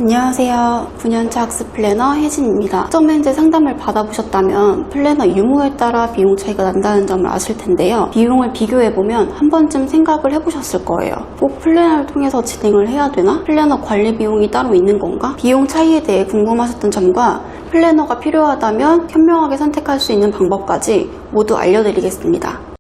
안녕하세요. 9년차 학습 플래너 혜진입니다. 학점행제 상담을 받아보셨다면 플래너 유무에 따라 비용 차이가 난다는 점을 아실 텐데요. 비용을 비교해보면 한 번쯤 생각을 해보셨을 거예요. 꼭 플래너를 통해서 진행을 해야 되나? 플래너 관리 비용이 따로 있는 건가? 비용 차이에 대해 궁금하셨던 점과 플래너가 필요하다면 현명하게 선택할 수 있는 방법까지 모두 알려드리겠습니다.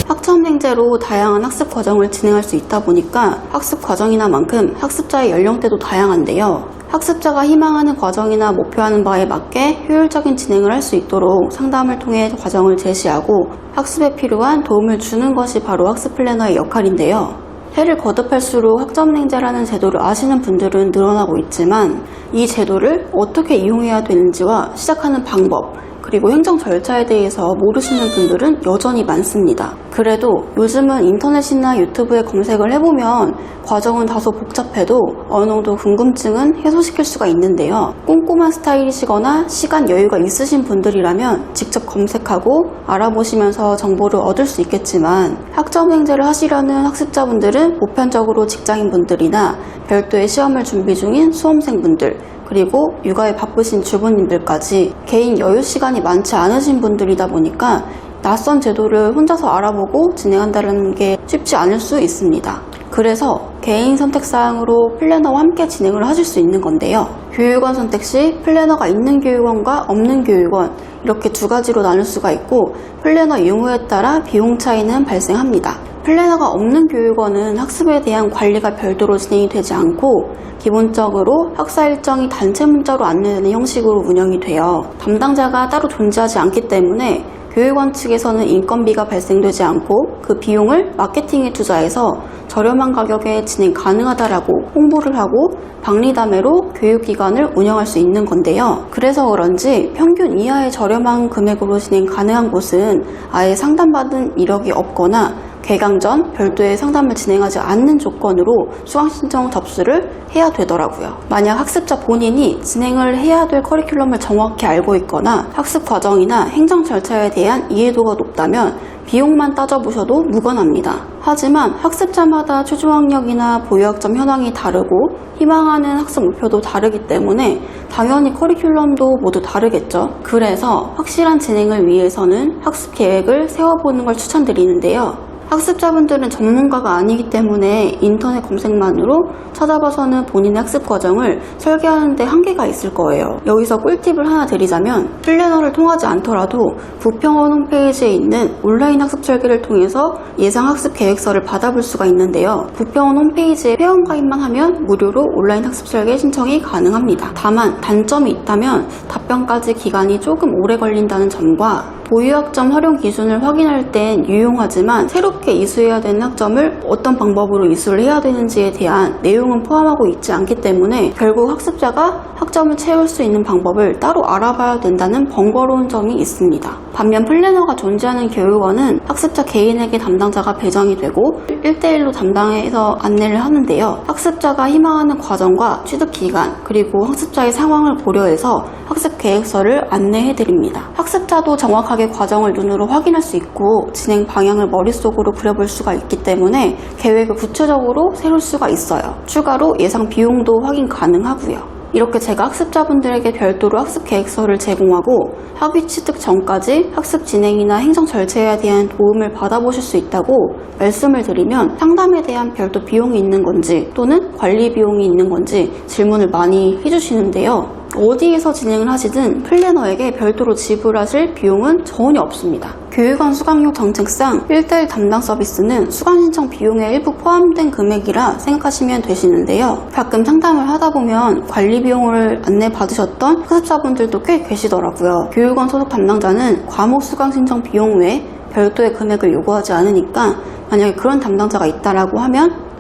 학점행제로 다양한 학습 과정을 진행할 수 있다 보니까 학습 과정이나만큼 학습자의 연령대도 다양한데요. 학습자가 희망하는 과정이나 목표하는 바에 맞게 효율적인 진행을 할 수 있도록 상담을 통해 과정을 제시하고 학습에 필요한 도움을 주는 것이 바로 학습 플래너의 역할인데요. 해를 거듭할수록 학점행제라는 제도를 아시는 분들은 늘어나고 있지만 이 제도를 어떻게 이용해야 되는지와 시작하는 방법, 그리고 행정 절차에 대해서 모르시는 분들은 여전히 많습니다. 그래도 요즘은 인터넷이나 유튜브에 검색을 해보면 과정은 다소 복잡해도 어느 정도 궁금증은 해소시킬 수가 있는데요. 꼼꼼한 스타일이시거나 시간 여유가 있으신 분들이라면 직접 검색하고 알아보시면서 정보를 얻을 수 있겠지만 학점행제를 하시려는 학습자분들은 보편적으로 직장인분들이나 별도의 시험을 준비 중인 수험생분들, 그리고 육아에 바쁘신 주부님들까지 개인 여유 시간이 많지 않으신 분들이다 보니까 낯선 제도를 혼자서 알아보고 진행한다는 게 쉽지 않을 수 있습니다. 그래서 개인 선택사항으로 플래너와 함께 진행을 하실 수 있는 건데요. 교육원 선택 시 플래너가 있는 교육원과 없는 교육원 이렇게 두 가지로 나눌 수가 있고 플래너 유무에 따라 비용 차이는 발생합니다. 플래너가 없는 교육원은 학습에 대한 관리가 별도로 진행이 되지 않고 기본적으로 학사 일정이 단체 문자로 안내되는 형식으로 운영이 돼요. 담당자가 따로 존재하지 않기 때문에 교육원 측에서는 인건비가 발생되지 않고 그 비용을 마케팅에 투자해서 저렴한 가격에 진행 가능하다라고 홍보를 하고 박리담회로 교육기관을 운영할 수 있는 건데요. 그래서 그런지 평균 이하의 저렴한 금액으로 진행 가능한 곳은 아예 상담받은 이력이 없거나 개강 전 별도의 상담을 진행하지 않는 조건으로 수강신청 접수를 해야 되더라고요. 만약 학습자 본인이 진행을 해야 될 커리큘럼을 정확히 알고 있거나 학습 과정이나 행정 절차에 대한 이해도가 높다면 비용만 따져보셔도 무관합니다. 하지만 학습자마다 최종학력이나 보유학점 현황이 다르고 희망하는 학습 목표도 다르기 때문에 당연히 커리큘럼도 모두 다르겠죠. 그래서 확실한 진행을 위해서는 학습 계획을 세워보는 걸 추천드리는데요. 학습자분들은 전문가가 아니기 때문에 인터넷 검색만으로 찾아봐서는 본인의 학습 과정을 설계하는 데 한계가 있을 거예요. 여기서 꿀팁을 하나 드리자면 플래너를 통하지 않더라도 부평원 홈페이지에 있는 온라인 학습 설계를 통해서 예상 학습 계획서를 받아볼 수가 있는데요. 부평원 홈페이지에 회원가입만 하면 무료로 온라인 학습 설계 신청이 가능합니다. 다만 단점이 있다면 답변까지 기간이 조금 오래 걸린다는 점과 보유학점 활용 기준을 확인할 땐 유용하지만 새롭게 이수해야 되는 학점을 어떤 방법으로 이수를 해야 되는지에 대한 내용은 포함하고 있지 않기 때문에 결국 학습자가 학점을 채울 수 있는 방법을 따로 알아봐야 된다는 번거로운 점이 있습니다. 반면 플래너가 존재하는 교육원은 학습자 개인에게 담당자가 배정이 되고 1대1로 담당해서 안내를 하는데요. 학습자가 희망하는 과정과 취득 기간 그리고 학습자의 상황을 고려해서 학습 계획서를 안내해드립니다. 학습자도 정확하게 과정을 눈으로 확인할 수 있고 진행 방향을 머릿속으로 그려볼 수가 있기 때문에 계획을 구체적으로 세울 수가 있어요. 추가로 예상 비용도 확인 가능하고요. 이렇게 제가 학습자분들에게 별도로 학습 계획서를 제공하고 학위 취득 전까지 학습 진행이나 행정 절차에 대한 도움을 받아보실 수 있다고 말씀을 드리면 상담에 대한 별도 비용이 있는 건지 또는 관리 비용이 있는 건지 질문을 많이 해주시는데요. 어디에서 진행을 하시든 플래너에게 별도로 지불하실 비용은 전혀 없습니다. 교육원 수강료 정책상 1대1 담당 서비스는 수강 신청 비용에 일부 포함된 금액이라 생각하시면 되시는데요. 가끔 상담을 하다 보면 관리 비용을 안내받으셨던 학습자분들도 꽤 계시더라고요. 교육원 소속 담당자는 과목 수강 신청 비용 외에 별도의 금액을 요구하지 않으니까 만약에 그런 담당자가 있다라고 하면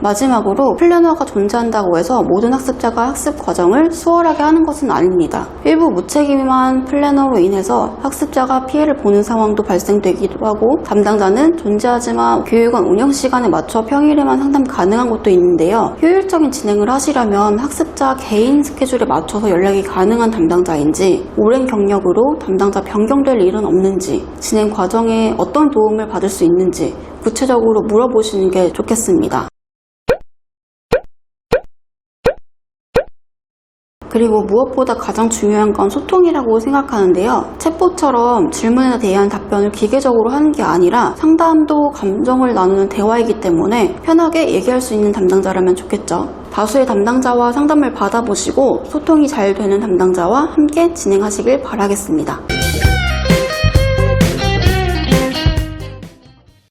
마지막으로 플래너가 존재한다고 해서 모든 학습자가 학습 과정을 수월하게 하는 것은 아닙니다. 일부 무책임한 플래너로 인해서 학습자가 피해를 보는 상황도 발생되기도 하고 담당자는 존재하지만 교육원 운영 시간에 맞춰 평일에만 상담 가능한 곳도 있는데요. 효율적인 진행을 하시려면 학습자 개인 스케줄에 맞춰서 연락이 가능한 담당자인지 오랜 경력으로 담당자 변경될 일은 없는지 진행 과정에 어떤 도움을 받을 수 있는지 구체적으로 물어보시는 게 좋겠습니다. 그리고 무엇보다 가장 중요한 건 소통이라고 생각하는데요. 챗봇처럼 질문에 대한 답변을 기계적으로 하는 게 아니라 상담도 감정을 나누는 대화이기 때문에 편하게 얘기할 수 있는 담당자라면 좋겠죠. 다수의 담당자와 상담을 받아보시고 소통이 잘 되는 담당자와 함께 진행하시길 바라겠습니다.